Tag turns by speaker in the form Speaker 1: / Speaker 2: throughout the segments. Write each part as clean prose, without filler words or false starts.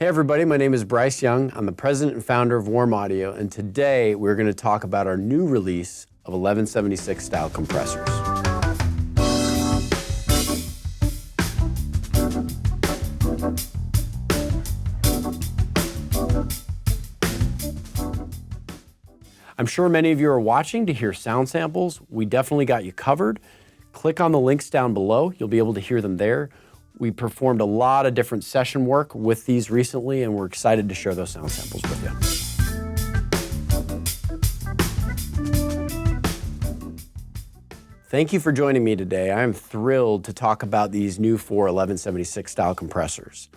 Speaker 1: Hey everybody, my name is Bryce Young. I'm the president and founder of Warm Audio, and today we're going to talk about our new release of 1176 style compressors. I'm sure many of you are watching to hear sound samples. We definitely got you covered. Click on the links down below. You'll be able to hear them there. We performed a lot of different session work with these recently, and we're excited to share those sound samples with you. Thank you for joining me today. I'm thrilled to talk about these new 1176 style compressors.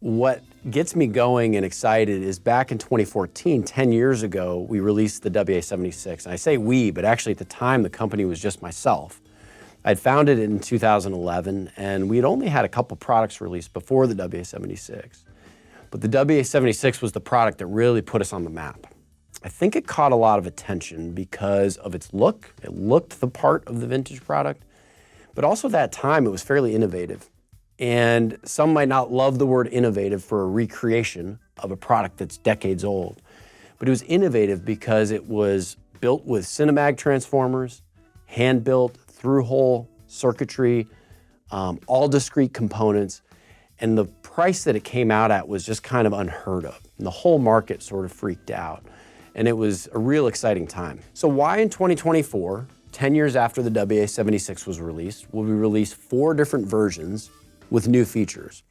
Speaker 1: What gets me going and excited is back in 2014, 10 years ago, we released the WA76. And I say we, but actually at the time the company was just myself. I'd founded it in 2011, and we'd only had a couple products released before the WA76. But the WA76 was the product that really put us on the map. I think it caught a lot of attention because of its look. It looked the part of the vintage product, but also at that time it was fairly innovative. And some might not love the word innovative for a recreation of a product that's decades old, but it was innovative because it was built with Cinemag transformers, hand-built, through-hole circuitry, all discrete components, and the price that it came out at was just kind of unheard of. And the whole market sort of freaked out, and it was a real exciting time. So why in 2024, 10 years after the WA76 was released, will we release 4 different versions with new features?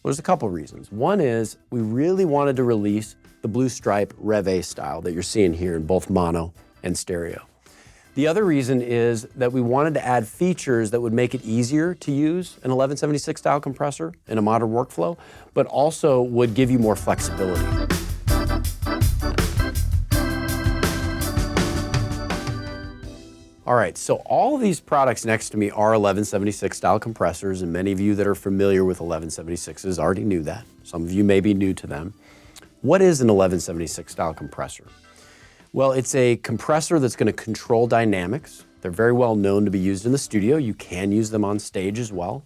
Speaker 1: Well, there's a couple reasons. One is we really wanted to release the Blue Stripe Rev D-Style that you're seeing here in both mono and stereo. The other reason is that we wanted to add features that would make it easier to use an 1176 style compressor in a modern workflow, but also would give you more flexibility. All right, so all of these products next to me are 1176 style compressors, and many of you that are familiar with 1176s already knew that. Some of you may be new to them. What is an 1176 style compressor? Well, it's a compressor that's going to control dynamics. They're very well known to be used in the studio. You can use them on stage as well.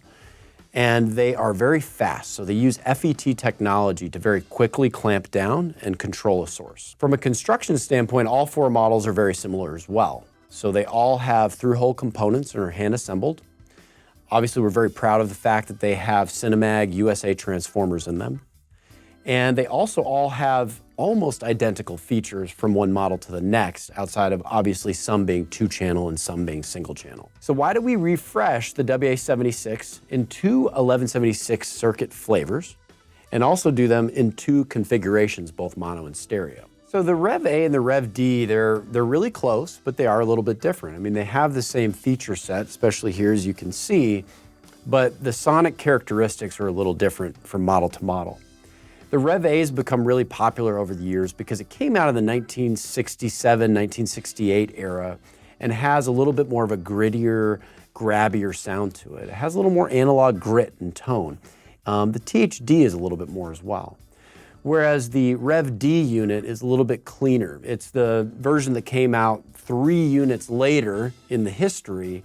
Speaker 1: And they are very fast, so they use FET technology to very quickly clamp down and control a source. From a construction standpoint, all 4 models are very similar as well. So they all have through-hole components and are hand-assembled. Obviously, we're very proud of the fact that they have Cinemag USA transformers in them. And they also all have almost identical features from one model to the next, outside of obviously some being 2-channel and some being single-channel. So why did we refresh the WA76 in 2 1176 circuit flavors and also do them in 2 configurations, both mono and stereo? So the Rev A and the Rev D, they're really close, but they are a little bit different. I mean, they have the same feature set, especially here as you can see, but the sonic characteristics are a little different from model to model. The Rev A has become really popular over the years because it came out of the 1967, 1968 era and has a little bit more of a grittier, grabbier sound to it. It has a little more analog grit and tone. The THD is a little bit more as well. Whereas the Rev D unit is a little bit cleaner. It's the version that came out 3 units later in the history,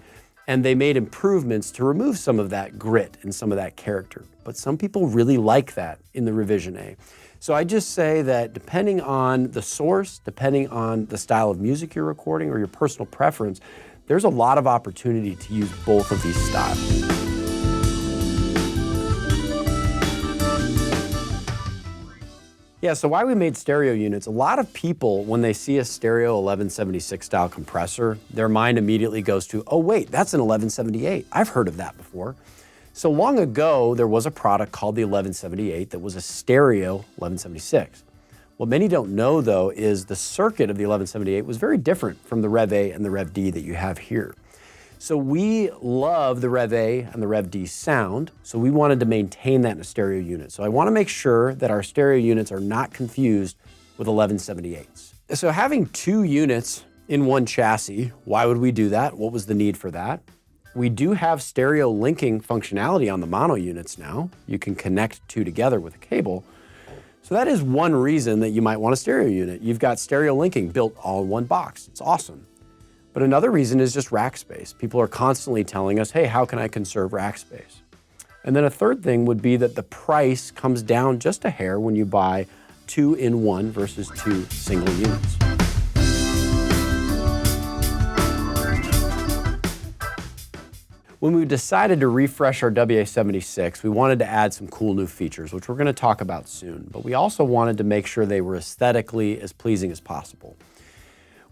Speaker 1: and they made improvements to remove some of that grit and some of that character. But some people really like that in the Revision A. So I just say that depending on the source, depending on the style of music you're recording or your personal preference, there's a lot of opportunity to use both of these styles. Yeah, so why we made stereo units, a lot of people, when they see a stereo 1176 style compressor, their mind immediately goes to, oh wait, that's an 1178. I've heard of that before. So long ago, there was a product called the 1178 that was a stereo 1176. What many don't know though is the circuit of the 1178 was very different from the Rev A and the Rev D that you have here. So we love the Rev A and the Rev D sound, so we wanted to maintain that in a stereo unit. So I want to make sure that our stereo units are not confused with 1178s. So having 2 units in one chassis, why would we do that? What was the need for that? We do have stereo linking functionality on the mono units now. You can connect 2 together with a cable. So that is one reason that you might want a stereo unit. You've got stereo linking built all in one box. It's awesome. But another reason is just rack space. People are constantly telling us, hey, how can I conserve rack space? And then a third thing would be that the price comes down just a hair when you buy 2-in-1 versus 2 single units. When we decided to refresh our WA76, we wanted to add some cool new features, which we're going to talk about soon, but we also wanted to make sure they were aesthetically as pleasing as possible.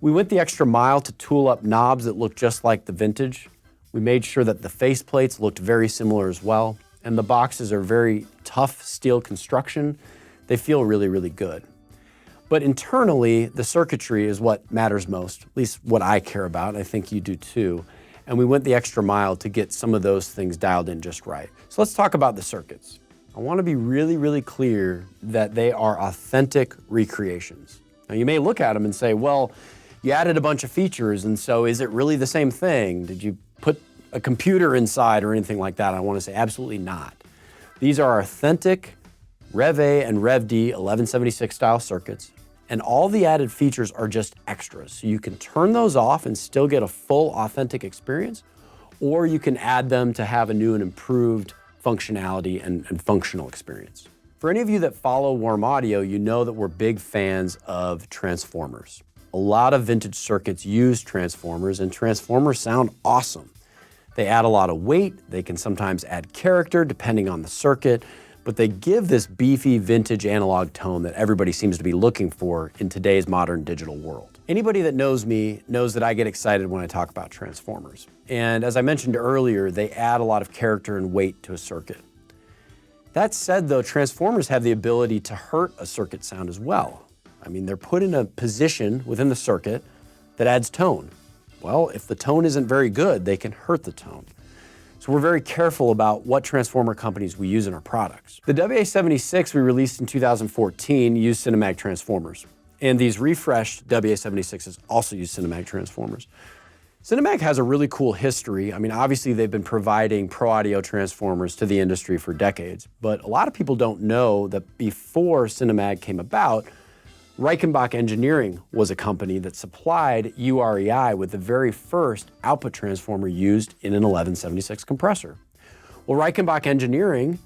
Speaker 1: We went the extra mile to tool up knobs that look just like the vintage. We made sure that the face plates looked very similar as well, and the boxes are very tough steel construction. They feel really, really good. But internally, the circuitry is what matters most, at least what I care about, and I think you do too. And we went the extra mile to get some of those things dialed in just right. So let's talk about the circuits. I want to be really, really clear that they are authentic recreations. Now you may look at them and say, well, you added a bunch of features, and so is it really the same thing? Did you put a computer inside or anything like that? I want to say absolutely not. These are authentic Rev A and Rev D 1176 style circuits, and all the added features are just extras. So you can turn those off and still get a full authentic experience, or you can add them to have a new and improved functionality and functional experience. For any of you that follow Warm Audio, you know that we're big fans of transformers. A lot of vintage circuits use transformers, and transformers sound awesome. They add a lot of weight, they can sometimes add character depending on the circuit, but they give this beefy vintage analog tone that everybody seems to be looking for in today's modern digital world. Anybody that knows me knows that I get excited when I talk about transformers. And as I mentioned earlier, they add a lot of character and weight to a circuit. That said though, transformers have the ability to hurt a circuit sound as well. I mean, they're put in a position within the circuit that adds tone. Well, if the tone isn't very good, they can hurt the tone. So we're very careful about what transformer companies we use in our products. The WA76 we released in 2014 used Cinemag transformers, and these refreshed WA76s also use Cinemag transformers. Cinemag has a really cool history. I mean, obviously they've been providing pro audio transformers to the industry for decades, but a lot of people don't know that before Cinemag came about, Reichenbach Engineering was a company that supplied UREI with the very first output transformer used in an 1176 compressor. Well, Reichenbach Engineering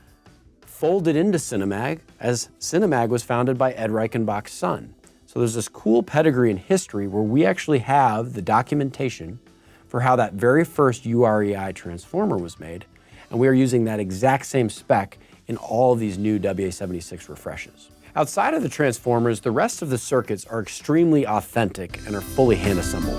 Speaker 1: folded into Cinemag as Cinemag was founded by Ed Reichenbach's son. So there's this cool pedigree in history where we actually have the documentation for how that very first UREI transformer was made, and we are using that exact same spec in all of these new WA76 refreshes. Outside of the transformers, the rest of the circuits are extremely authentic and are fully hand-assembled.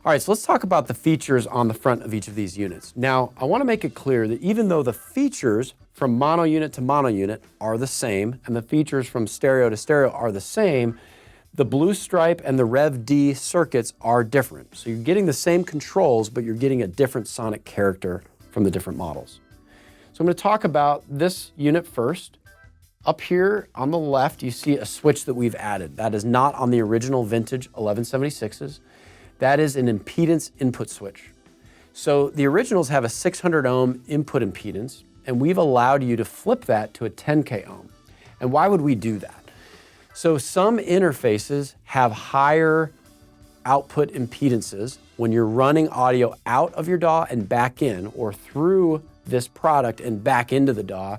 Speaker 1: All right, so let's talk about the features on the front of each of these units. Now, I want to make it clear that even though the features from mono unit to mono unit are the same, and the features from stereo to stereo are the same, the Blue Stripe and the Rev D circuits are different. So you're getting the same controls, but you're getting a different sonic character from the different models. So I'm going to talk about this unit first. Up here on the left, you see a switch that we've added. That is not on the original vintage 1176s. That is an impedance input switch. So the originals have a 600 ohm input impedance, and we've allowed you to flip that to a 10K ohm. And why would we do that? So some interfaces have higher output impedances when you're running audio out of your DAW and back in, or through this product and back into the DAW,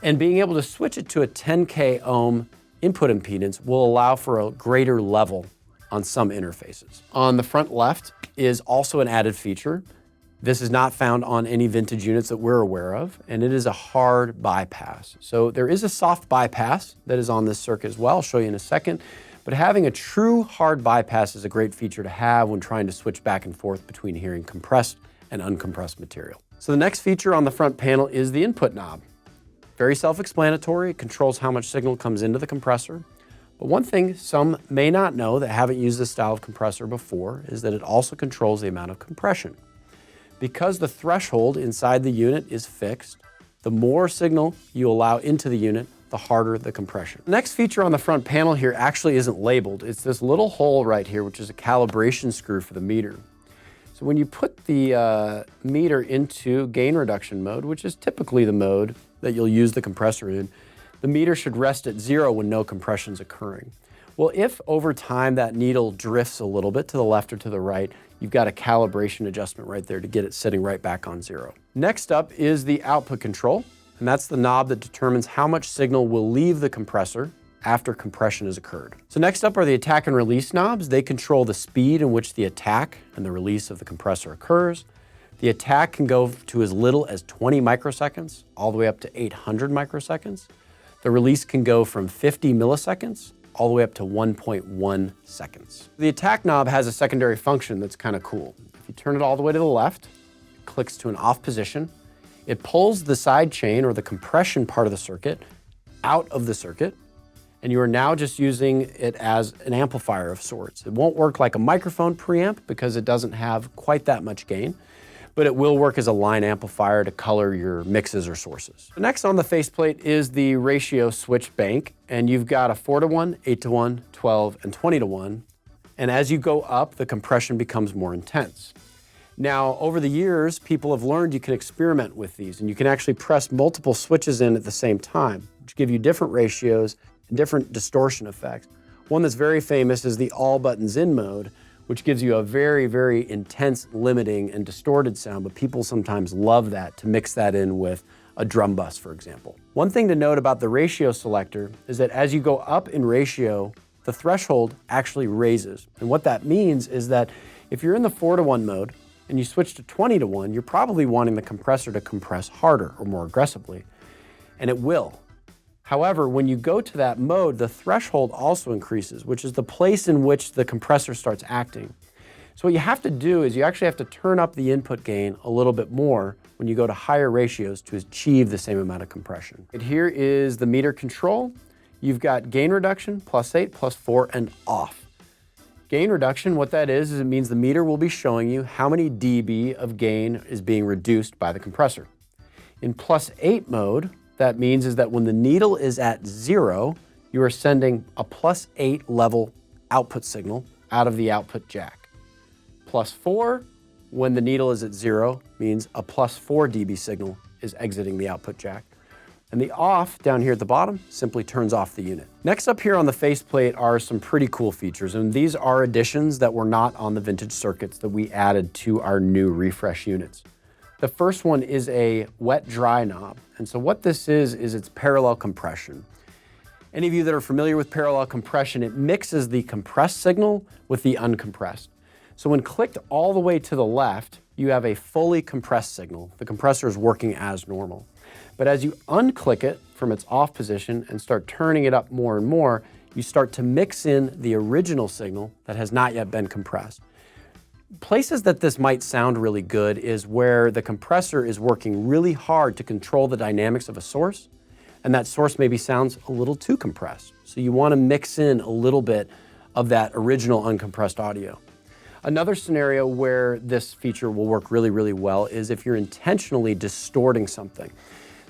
Speaker 1: and being able to switch it to a 10K ohm input impedance will allow for a greater level on some interfaces. On the front left is also an added feature. This is not found on any vintage units that we're aware of, and it is a hard bypass. So there is a soft bypass that is on this circuit as well. I'll show you in a second. But having a true hard bypass is a great feature to have when trying to switch back and forth between hearing compressed and uncompressed material. So the next feature on the front panel is the input knob. Very self-explanatory. It controls how much signal comes into the compressor. But one thing some may not know that haven't used this style of compressor before is that it also controls the amount of compression. Because the threshold inside the unit is fixed, the more signal you allow into the unit, the harder the compression. The next feature on the front panel here actually isn't labeled. It's this little hole right here, which is a calibration screw for the meter. So when you put the meter into gain reduction mode, which is typically the mode that you'll use the compressor in, the meter should rest at 0 when no compression is occurring. Well, if over time that needle drifts a little bit to the left or to the right, you've got a calibration adjustment right there to get it sitting right back on 0. Next up is the output control, and that's the knob that determines how much signal will leave the compressor after compression has occurred. So next up are the attack and release knobs. They control the speed in which the attack and the release of the compressor occurs. The attack can go to as little as 20 microseconds all the way up to 800 microseconds. The release can go from 50 milliseconds all the way up to 1.1 seconds. The attack knob has a secondary function that's kind of cool. If you turn it all the way to the left, it clicks to an off position. It pulls the side chain or the compression part of the circuit out of the circuit, and you are now just using it as an amplifier of sorts. It won't work like a microphone preamp because it doesn't have quite that much gain, but it will work as a line amplifier to color your mixes or sources. Next on the faceplate is the ratio switch bank, and you've got a 4-to-1, 8-to-1, 12, and 20-to-1, and as you go up, the compression becomes more intense. Now, over the years, people have learned you can experiment with these, and you can actually press multiple switches in at the same time, which give you different ratios and different distortion effects. One that's very famous is the all buttons in mode, which gives you a very, very intense limiting and distorted sound, but people sometimes love that to mix that in with a drum bus, for example. One thing to note about the ratio selector is that as you go up in ratio, the threshold actually raises. And what that means is that if you're in the 4-to-1 mode and you switch to 20-to-1, you're probably wanting the compressor to compress harder or more aggressively, and it will. However, when you go to that mode, the threshold also increases, which is the place in which the compressor starts acting. So what you have to do is you actually have to turn up the input gain a little bit more when you go to higher ratios to achieve the same amount of compression. And here is the meter control. You've got gain reduction, +8, +4, and off. Gain reduction, what that is it means the meter will be showing you how many dB of gain is being reduced by the compressor. In +8 mode, that means is that when the needle is at 0, you are sending a +8 level output signal out of the output jack. +4, when the needle is at 0, means a +4 dB signal is exiting the output jack. And the off, down here at the bottom, simply turns off the unit. Next up here on the faceplate are some pretty cool features, and these are additions that were not on the vintage circuits that we added to our new refresh units. The first one is a wet-dry knob. And so what this is it's parallel compression. Any of you that are familiar with parallel compression, it mixes the compressed signal with the uncompressed. So when clicked all the way to the left, you have a fully compressed signal. The compressor is working as normal. But as you unclick it from its off position and start turning it up more and more, you start to mix in the original signal that has not yet been compressed. Places that this might sound really good is where the compressor is working really hard to control the dynamics of a source, and that source maybe sounds a little too compressed. So you want to mix in a little bit of that original uncompressed audio. Another scenario where this feature will work really, really well is if you're intentionally distorting something.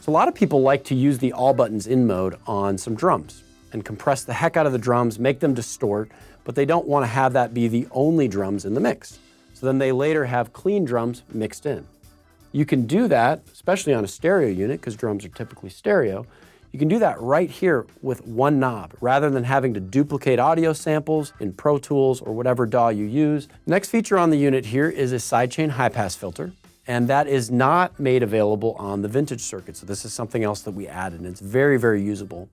Speaker 1: So a lot of people like to use the all buttons in mode on some drums and compress the heck out of the drums, make them distort, but they don't want to have that be the only drums in the mix. So then they later have clean drums mixed in. You can do that, especially on a stereo unit, because drums are typically stereo. You can do that right here with one knob, rather than having to duplicate audio samples in Pro Tools or whatever DAW you use. Next feature on the unit here is a sidechain high-pass filter, and that is not made available on the vintage circuit. So this is something else that we added, and it's very, very usable.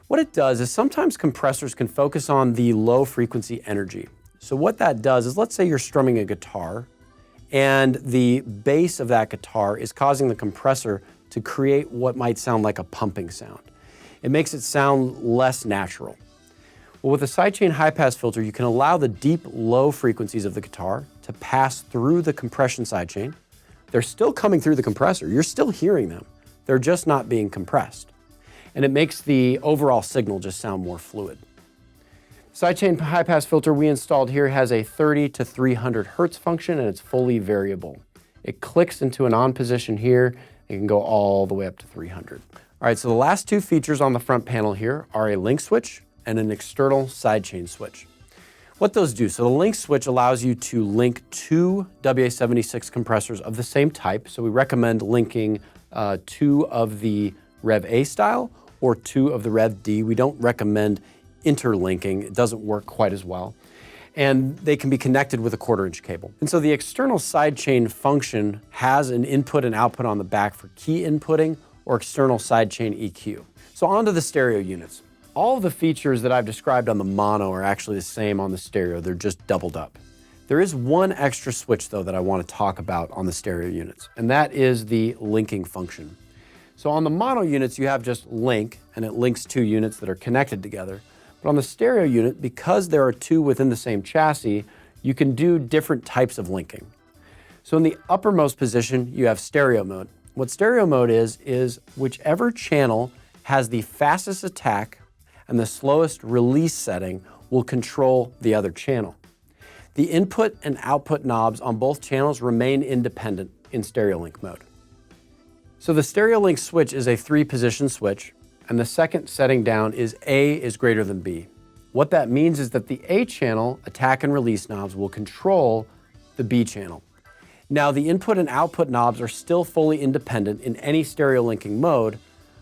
Speaker 1: What it does is sometimes compressors can focus on the low frequency energy. So what that does is, let's say you're strumming a guitar and the bass of that guitar is causing the compressor to create what might sound like a pumping sound. It makes it sound less natural. Well, with a sidechain high-pass filter, you can allow the deep, low frequencies of the guitar to pass through the compression sidechain. They're still coming through the compressor. You're still hearing them. They're just not being compressed. And it makes the overall signal just sound more fluid. Sidechain high-pass filter we installed here has a 30 to 300 hertz function, and it's fully variable. It clicks into an on position here and can go all the way up to 300. All right, so the last two features on the front panel here are a link switch and an external sidechain switch. What those do, so the link switch allows you to link two WA76 compressors of the same type. So we recommend linking two of the Rev A-Style or two of the Rev D. We don't recommend interlinking. It doesn't work quite as well. and they can be connected with a 1/4-inch cable. And so the external sidechain function has an input and output on the back for key inputting or external sidechain EQ. So onto the stereo units. All of the features that I've described on the mono are actually the same on the stereo, they're just doubled up. There is one extra switch though that I want to talk about on the stereo units, and that is the linking function. So on the mono units you have just link, and it links two units that are connected together. But on the stereo unit, because there are two within the same chassis, you can do different types of linking. So in the uppermost position, you have stereo mode. What stereo mode is whichever channel has the fastest attack and the slowest release setting will control the other channel. The input and output knobs on both channels remain independent in stereo link mode. So the stereo link switch is a 3-position switch, and the second setting down is A is greater than B. What that means is that the A channel attack and release knobs will control the B channel. Now the input and output knobs are still fully independent in any stereo linking mode,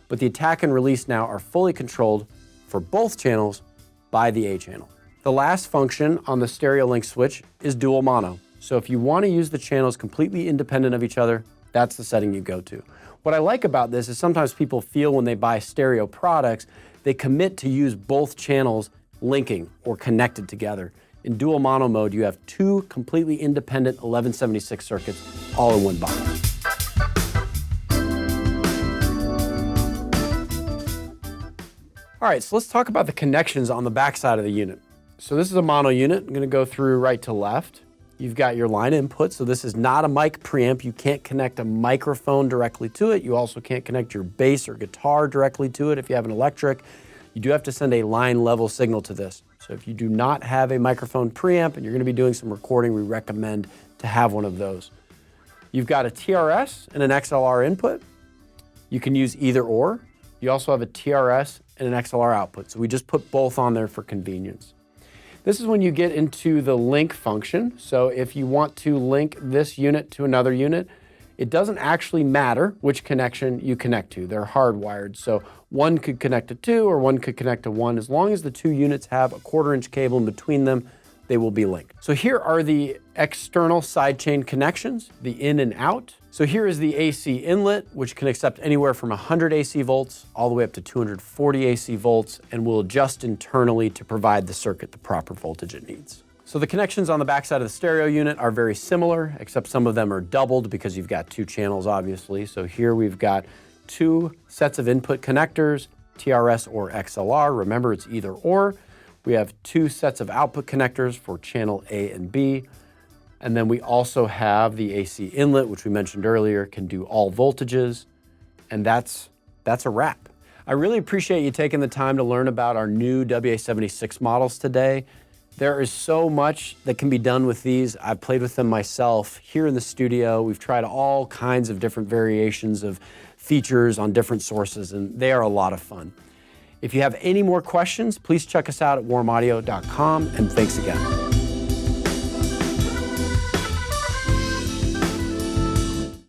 Speaker 1: but the attack and release now are fully controlled for both channels by the A channel. The last function on the stereo link switch is dual mono. So if you want to use the channels completely independent of each other, that's the setting you go to. What I like about this is sometimes people feel when they buy stereo products, they commit to use both channels linking or connected together. In dual mono mode, you have two completely independent 1176 circuits all in one box. All right, so let's talk about the connections on the back side of the unit. So this is a mono unit. I'm gonna go through right to left. You've got your line input, so this is not a mic preamp. You can't connect a microphone directly to it. You also can't connect your bass or guitar directly to it if you have an electric. You do have to send a line level signal to this. So if you do not have a microphone preamp and you're gonna be doing some recording, we recommend to have one of those. You've got a TRS and an XLR input. You can use either or. You also have a TRS and an XLR output, so we just put both on there for convenience. This is when you get into the link function. So if you want to link this unit to another unit, it doesn't actually matter which connection you connect to. They're hardwired. So one could connect to 2 or one could connect to 1. As long as the two units have a 1/4-inch cable in between them, they will be linked. So here are the external sidechain connections, the in and out. So here is the AC inlet, which can accept anywhere from 100 AC volts all the way up to 240 AC volts and will adjust internally to provide the circuit the proper voltage it needs. So the connections on the backside of the stereo unit are very similar, except some of them are doubled because you've got two channels, obviously. So here we've got two sets of input connectors, TRS or XLR. Remember, it's either or. We have two sets of output connectors for channel A and B. And then we also have the AC inlet, which we mentioned earlier, can do all voltages. And that's a wrap. I really appreciate you taking the time to learn about our new WA76 models today. There is so much that can be done with these. I've played with them myself here in the studio. We've tried all kinds of different variations of features on different sources, and they are a lot of fun. If you have any more questions, please check us out at warmaudio.com, and thanks again.